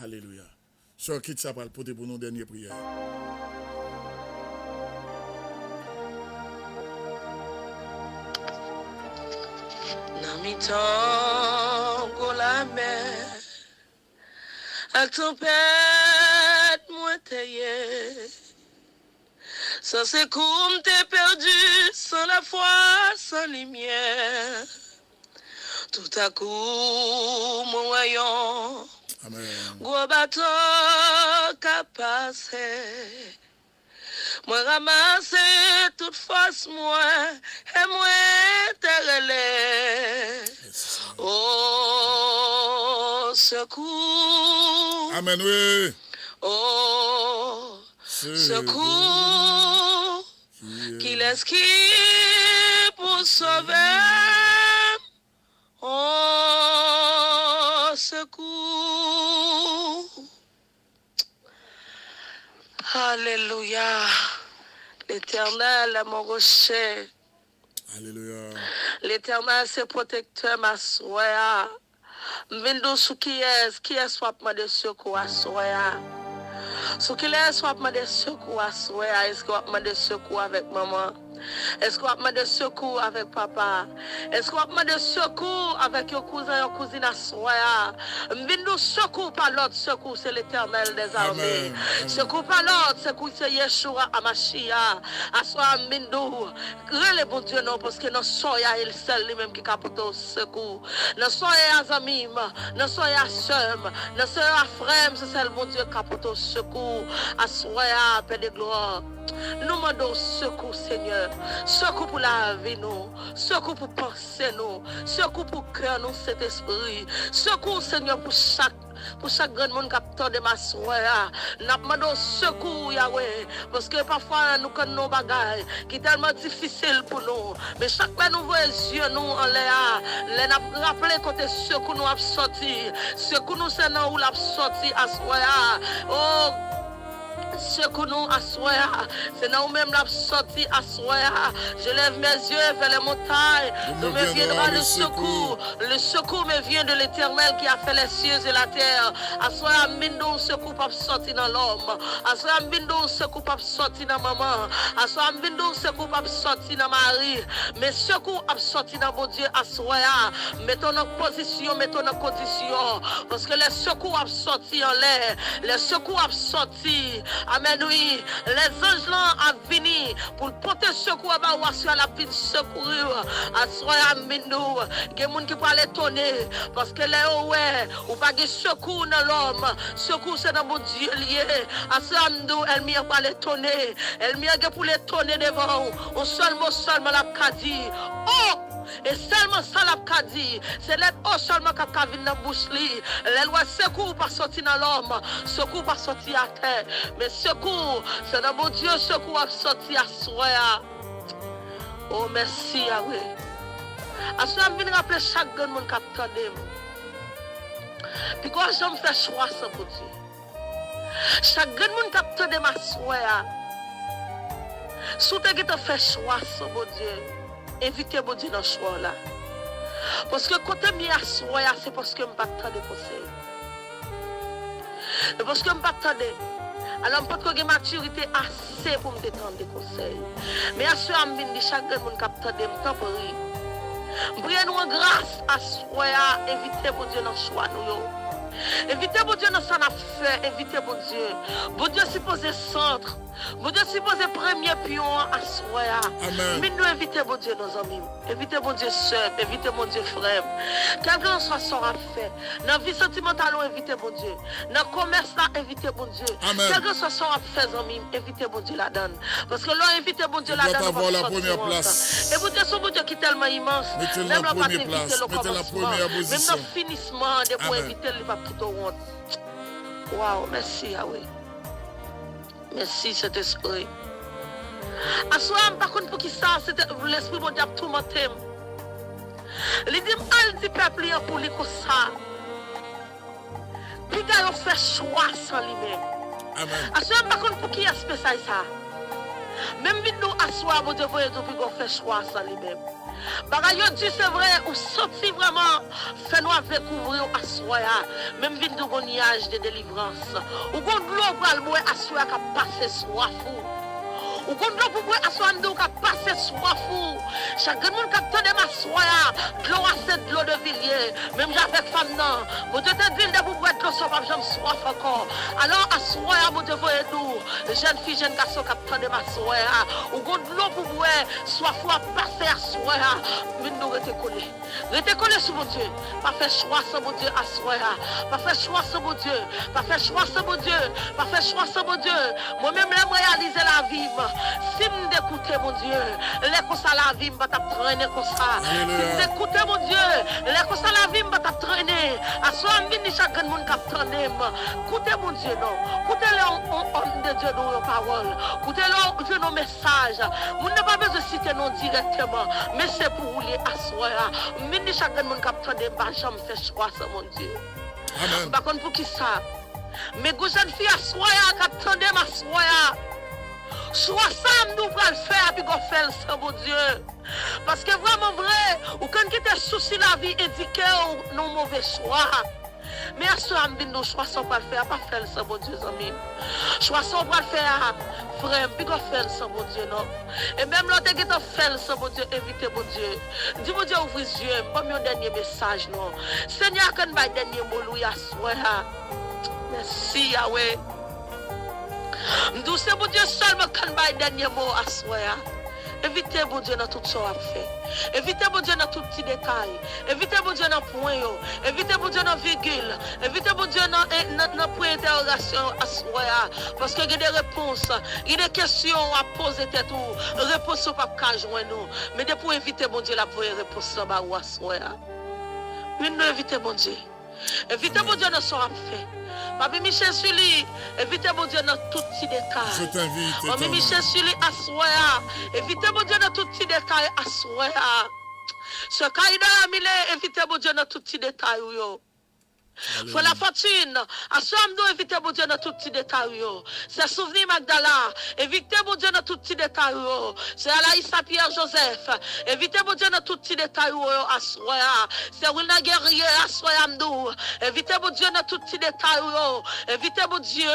Alléluia. Sœur, quitte ça pour le porter pour nos dernières prières. Namitango la mer, à tempête moi taillé. Sans secours t'es perdu, sans la foi, sans lumière. Tout à coup, mon rayon, gros bateau qu'a passé. Moi ramassé toute force moi et moi te relais. Oh secours. Amen oui. Oh secours. Qu'il est qui pour sauver. Oh secours. Alléluia. L'Éternel est mon rocher. Alléluia. L'Éternel c'est protecteur ma soya. M'vindou sou qui est soit ma de secours à soya. Sou qui est soit ma de secours à soya. Est-ce qu'on m'a de secours avec maman? Est-ce qu'on m'a de secours avec papa? Est-ce qu'on m'a de secours avec your cousin, your cousine à soya? M'vindou secours par l'autre secours, c'est l'Éternel des armées. Secours par l'autre secours, c'est Yeshua Amashia. À soya m'vindou. Relè bon Dieu non, parce que non soya il seul lui-même qui capte au secours. Non soya azamim, non soya sem, non soya frère, c'est celle bon Dieu capte au secours. À soya, paix de gloire. Nous demandons secours, Seigneur. Secours pour la vie, nous. Secours pour penser, nous. Secours pour cœur, nous, cet esprit. Secours, Seigneur, pour chaque grand monde qui a de ma soeur. Nous demandons secours, Yahweh. Parce que parfois, nous connaissons nos bagages qui sont tellement difficiles pour nous. Mais chaque fois, nous voyons les yeux, nous, en l'air. Nous rappelons côté secours, nous avons sorti. Secours, nous, c'est nous, nous avons sorti à soeur. Oh, secours nous à soir, c'est nous-mêmes la sortie à soir. Je lève mes yeux vers les montagnes, d'où me viendra le secours. Le secours me vient de l'Éternel qui a fait les cieux et la terre. À soir, mindo secours pas sortir dans l'homme. À soir, mindo secours pas sortir dans maman. À soir, mindo secours pas sortir dans Marie. Mais secours a sorti dans mon Dieu à soir. Mettons en position, mettons en condition. Parce que les secours a sorti en l'air. Les secours a sorti. Amen, oui. Les anges là a venu pour porter secours à ma sur la petite secourir. À soi, amen, nous. Il y a des gens qui peuvent l'étonner. Parce que là, ouais, ou pas de secours dans l'homme. Secours, c'est dans mon Dieu lié. À soi, nous, elle m'y a pas l'étonner. Elle m'y a pour l'étonner devant. On seulement la dit. Oh! Et seulement ça l'a dit, c'est l'aide seulement qui a venir dans la bouche. Les lois secours pas sortir dans l'homme, secours pas sortir à terre. Mais secours, c'est dans mon Dieu, secours a sorti à soi. Oh merci Yahweh. À soi, je viens rappeler chaque monde qui a entendu. Puis quand je me fais choix sans mon Dieu. Chaque monde qui a entendu ma soeur. Si tu as fait choix sans mon Dieu. Invitez mon Dieu dans ce choix là. Parce que quand je suis assoya, c'est parce que je ne peux pas attendre conseil. Parce que je ne peux pas attendre. Alors, je ne peux pas avoir maturité assez pour me détendre des conseils. Mais à ce moment-là, chaque monde qui attend, je prie. Je prie nous en grâce à soya, invitez mon Dieu dans ce choix. Invitez mon Dieu dans son affaire, invitez mon Dieu. Mon Dieu supposé centre. Mon Dieu supposé premier pion à soi. Mais nous invitez mon Dieu nos amis. Invitez mon Dieu soeur, invitez mon Dieu frère. Quel que soit son affaire. Dans la vie sentimentale, invitez mon Dieu. Dans le commerce, invitez mon Dieu. Quel que soit son affaire, amis, invitez mon Dieu là-dedans. Parce que là, invitez mon Dieu là-dedans. Avoir la première place. Et vous dites, son Dieu qui est tellement immense. Mettez la première place. Mettez la première position. Même dans le finissement, de pour inviter le pape qui te honte. Waouh, merci Yahweh. Merci cet esprit. À soi, par contre, pour qui ça, l'esprit mon diable tout menté. Il dit, elle dit peuple pour lui comme ça. Puis il fait choix sans lui-même. À soi, par contre, pour qui est ça? Même vite nous à soi, mon Dieu, voyez tout, puis qu'on fait choix sans lui-même. Bagay yo dit c'est vrai, ou sorti vraiment, fais-nous découvrir à soi, même vin de goniage de délivrance. Ou gon de l'eau pour le à soi qui a passé soif. Ou gon de l'eau pour boire à soi qui a passé soif. Chaque monde qui a tenu ma soya, de l'eau assez de l'eau de Villiers, même avec femme non. Vous te dites de vous boire de l'eau sans pas j'aime soif encore. Alors à soya, vous devez nous, jeune fille, jeune garçon qui a tenu ma soya. Ou gon de l'eau pour boire, soif ou à passer à soya. Mais nous restez collés. Restez collés sur mon Dieu. Pas faire choix sur mon Dieu à soya. Pas faire choix sur mon Dieu. Pas faire choix sur mon Dieu. Pas faire choix sur mon Dieu. Moi-même, j'aime réaliser la vie. Si vous écoutez mon Dieu, les comme ça la vie va t'entraîner comme ça. Si vous écoutez mon Dieu, les comme ça la vie va t'entraîner. À soi, je dis chaque monde qui attendait. Écoutez mon Dieu, non. Écoutez-le homme de Dieu dans nos paroles. Écoutez-le Dieu nos messages. Vous n'avez pas besoin de citer non directement, mais c'est pour vous les asseoir. Je dis chaque monde qui attendait, j'aime faire choix sur mon Dieu. Amen. Par contre, pour qui ça? Mais vous jeune fille asseoir, qui attendait m'asseoir. Soit ça, nous allons le faire, puis qu'on fait ça, mon Dieu. Parce que vraiment vrai, ou quand tu as souci la vie, indiqué nos mauvais choix. Mais à ce moment-là, nous choisissons pas le faire, pas faire ça, mon Dieu, amis. Choisissons pas le faire, frère, puis qu'on fait ça, mon Dieu, non. Et même l'autre qui t'a fait ça, mon Dieu, évitez, mon Dieu. Dis, mon Dieu, ouvre les yeux, pas mon dernier message, non. Seigneur, quand ma dernier mot, lui, à soi. Merci, Yahweh. Nous c'est mon Dieu seulement quand ma dernier mot à soi. Évitez mon Dieu dans tout ce qu'on a fait. Évitez mon Dieu dans tout petit détail. Évitez mon Dieu dans point. Évitez mon Dieu dans virgule. Évitez mon Dieu dans point d'interrogation à soi. Parce qu'il y a des réponses. Il y a des questions à poser tête ou réponses pas qu'à joindre nous. Mais pour éviter mon Dieu la vraie réponse à soi. Mais nous évitez mon Dieu. Évitez mon Dieu dans ce qu'on a fait. Papi Michel Sully, évitez mon Dieu dans tout petit détail. Je t'invite. Papi Michel Sully, assoya. Évitez mon Dieu dans tout petit détail, assoya. Ce Kaïda Amile, évitez mon Dieu dans tout petit détail, yo. Faut la fortune. À ce moment évitez mon Dieu dans tout petit détail. C'est souvenir Magdala. Évitez mon Dieu dans tout petit détail. C'est Alaïsa Pierre Joseph. Évitez mon Dieu dans tout petit détail. C'est Wilna Guerrier Assoyamdou. Évitez mon Dieu dans tout petit détail. Évitez mon Dieu.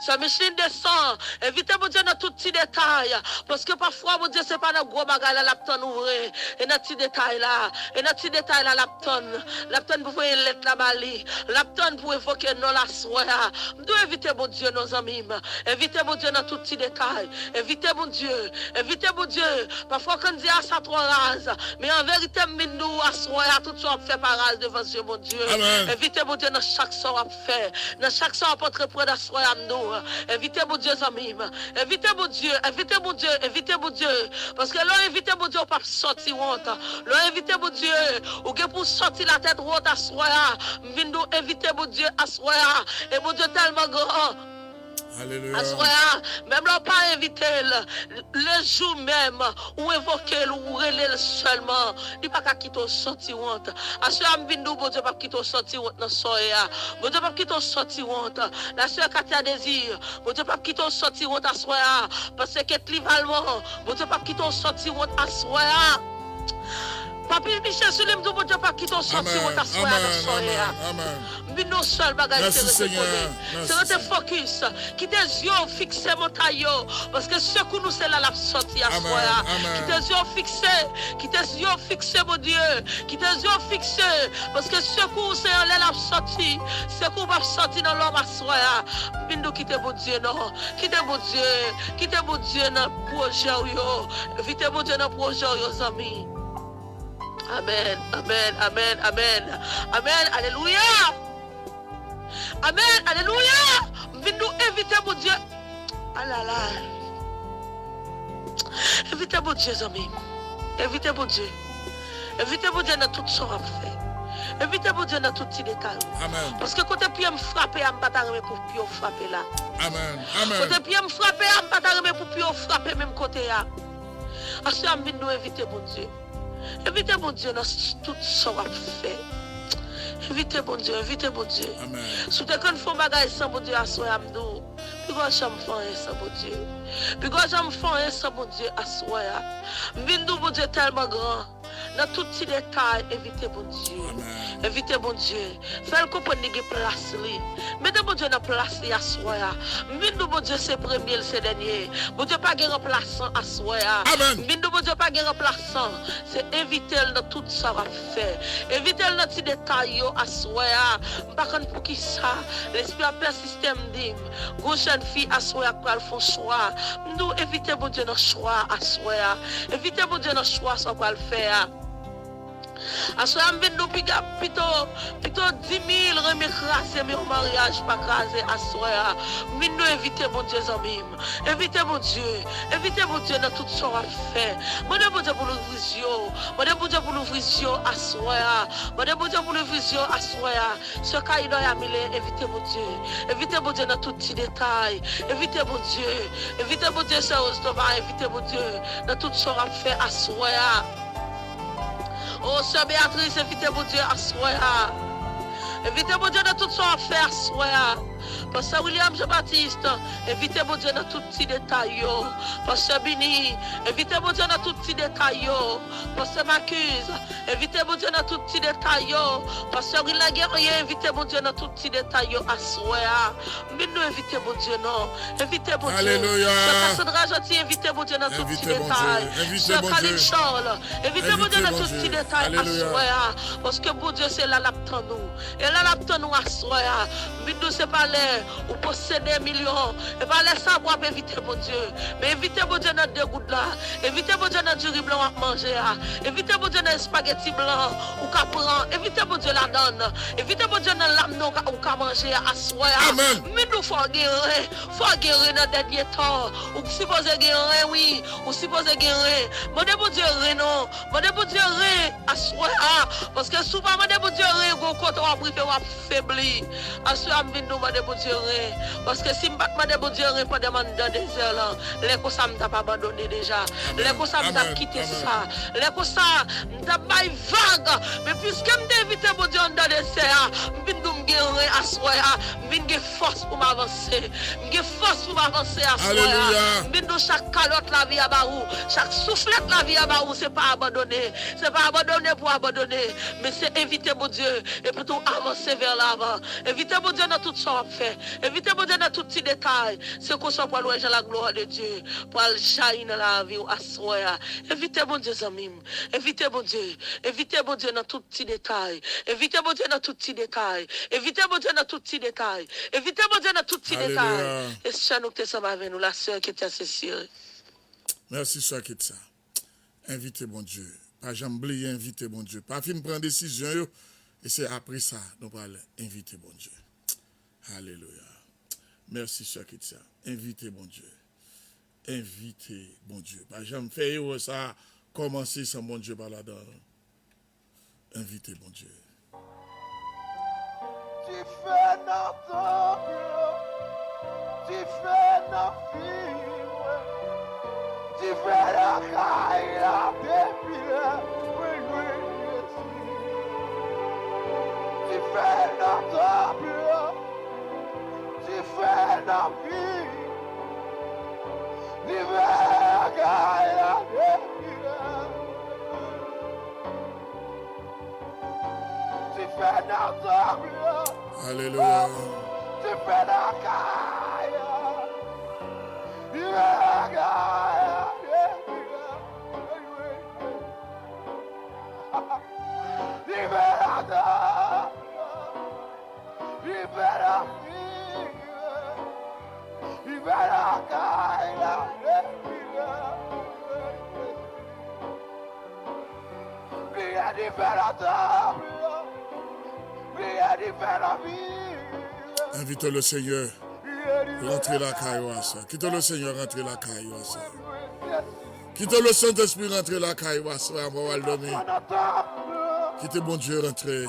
C'est Micheline Descend. Évitez mon Dieu dans tout petit détail. Parce que parfois mon Dieu c'est pas dans gros bagage là l'apton ouvrir. Et dans petit détail là. Et dans petit détail là l'apton. L'apton pour faire lettre la bali. L'apton pour évoquer non la soya. Nous éviter mon Dieu, nos amis. Évitez mon Dieu dans tout petit détail. Évitez mon Dieu. Évitez mon Dieu. Parfois, quand on dit à ça trois rases. Mais en vérité, nous, à soya, tout ça, on fait par rase devant Dieu, mon Dieu. Amen. Évitez mon Dieu dans chaque son on fait. Dans chaque son on peut entreprendre à soya, nous. Évitez mon Dieu, amis. Évitez mon Dieu. Évitez mon Dieu. Évitez mon Dieu. Parce que là, évitez mon Dieu, on peut sortir honte. Là, évitez mon Dieu. Ou que pour sortir la tête honte à soya. Vindo évitez mon Dieu à soi et mon Dieu tellement grand. Alléluia. À soi, même là pas inviter le jour même ou évoquer ou relayer seulement. Il pas qu'à quitter sorti honte. À soi Vindo mon Dieu pas quitter sorti honte dans soya. Mon Dieu pas quitter sorti honte. La sœur Katia Désir, mon Dieu pas quitter sorti honte à soi parce que Livalment, mon Dieu pas quitter sorti honte à soi. Papi Michel Sulim, mon Dieu pas quitter sorti honte à soi dans soya. Amen. Mais non seul bagage c'est rester focus qui tes yeux fixés montagne parce que ce que nous c'est là la sortie à soi qui tes yeux fixés mon Dieu qui tes yeux fixés parce que ce que c'est là la sortie ce que va sortir dans l'homme à soi mais nous quitter mon Dieu non quitter mon Dieu dans projet yo éviter mon Dieu dans projet yo amis. Amen, amen, amen, amen, amen, alléluia. Amen, alléluia. Venez-nous éviter mon Dieu. Ah là là. Évitez mon Dieu, amis. Évitez mon Dieu. Évitez mon Dieu dans tout ce qu'on a fait. Évitez mon Dieu dans tout petit détail. Amen. Parce que quand tu me frapper, je ne vais pas pour plus frapper là. Amen. Amen. Quand tu me frapper, je ne vais pas pour plus frapper même côté là. Parce que nous éviter mon Dieu. Évitez mon Dieu dans tout ce qu'on a fait. Évitez mon Dieu, évitez mon Dieu. Amen. Si tu as fait bagage sans mon Dieu à soi, amdou. Puis quand j'aime faire sans mon Dieu. Puis quand j'aime faire sans mon Dieu à soi. Vindou mon Dieu tellement grand. dans tout petit détail, invitez bon Dieu. Amen. Invitez bon Dieu. Faites comprendre que place li. Mettez bon Dieu dans place li à soya. Vinde bon Dieu c'est premier, c'est dernier. Bon Dieu pas de remplaçant à soya. Amen. Vinde bon Dieu pas de remplaçant. C'est inviter dans tout ça va faire. Inviter dans petit détail à soya. Pas pour qui ça. L'esprit a plein système dim. Gros jeune fille à soya pour elle font choix. Nous inviter bon Dieu dans choix à soya. Inviter bon Dieu dans choix ça pour le faire. Assoya nous plutôt 10 000 remis crasé mais au mariage pas crasé assoya. Nous inviter mon Dieu amis. Invitez mon Dieu. Invitez mon Dieu dans tout ce qu'on va faire. Mon Dieu pour l'ouvrir. Mon Dieu pour l'ouvrir assoya. Mon Dieu pour l'ouvrir assoya. Ce cas il doit y invitez mon Dieu. Invitez mon Dieu dans tout petit détail. Invitez mon Dieu. Invitez mon Dieu sérieusement. Invitez mon Dieu dans tout ce qu'on va faire assoya. Oh, sœur Béatrice, invitez mon Dieu à soya. Invitez mon Dieu dans tout son affaire, soya. Pasteur William Jean-Baptiste, invitez mon Dieu dans tout petit détail. Pasteur Bini, invitez mon Dieu dans tout petit détail. Pasteur Macuse, invitez mon Dieu dans tout petit détail. Pasteur Rila Guerrier, invitez mon Dieu dans tout petit détail. À soya. Mais nous invitez mon Dieu, non. Invitez mon Dieu. Alléluia. Cassandra Gentil, invitez mon Dieu dans tout petit détail. Sœur Kaline Charles, invitez mon Dieu dans tout petit détail. À soya. Parce que mon Dieu, c'est là l'attend nous. Et là l'attend nous à soya. Mais nous, c'est pas l'air ou posséder millions. Et pas laisser savoir inviter mon Dieu. Mais invitez mon Dieu dans deux gouttes là. Invitez mon Dieu dans du riz blanc à manger. Invitez mon Dieu dans spaghetti blanc ou qu'à prendre. Invitez mon Dieu la donne. Invitez mon Dieu dans l'âme ou qu'à manger à soir. Amen. Mais nous faut guérir. Faut guérir dans les derniers temps. Ou supposé guérir, oui. Ou supposé guérir. Mon Dieu, non. Mon Dieu, à soir. Parce que souvent, mon Dieu, quand on a privé, on a faibli. À soir, mon Dieu, parce que si je ne bon Dieu pas demander dans des heures, les causes ne t'a pas abandonné déjà. Les causes ne quitté ça. Les causes ne t'a pas vague. Mais puisque je m'invite mon Dieu dans des heures, je vais à soi. Je vais force pour m'avancer. Je vais force pour m'avancer à soi. Je vais chaque calotte la vie à Barou. Chaque soufflette la vie à Barou. Ce n'est pas abandonné. Ce n'est pas abandonné pour abandonner. Mais c'est inviter mon Dieu et plutôt avancer vers l'avant. Inviter mon Dieu dans tout ça. Fait. Évitez mon Dieu dans tout petit détail. C'est qu'on soit pour louer la gloire de Dieu. Pour aller jaillir dans la vie ou à soi. Évitez mon Dieu, amis. Évitez mon Dieu. Évitez mon Dieu dans tout petit détail. Évitez mon Dieu dans tout petit détail. Évitez mon Dieu dans tout petit détail. Évitez mon Dieu dans tout petit détail. Et ça nous sommes avec nous, la sœur qui était Cécile. Merci, sœur Ketsa. Invitez mon Dieu. Pas jamais oublier inviter mon Dieu. Pas fin prendre décision. Et c'est après ça, nous allons inviter mon Dieu. Alléluia. Merci, sœur Ketsa. Invitez mon Dieu. Invitez mon Dieu. Pas jamais faire ça, commencer sans mon Dieu par là-dedans. Invitez mon Dieu. Tu fais notre temple, tu fais notre film, tu fais la caille, la pépille, oui, tu fais notre temple. Tu fais la vie, l'hiver, la tu fais notre table. Alléluia. Tu fais la caille, l'hiver, l'hiver, la vie. Invitez le Seigneur. Rentrez la cailloisse. Quittez le Seigneur, rentrez la cailloisse. Quittez le Saint-Esprit, rentrez la cailloisse. Quittez bon Dieu, rentrez.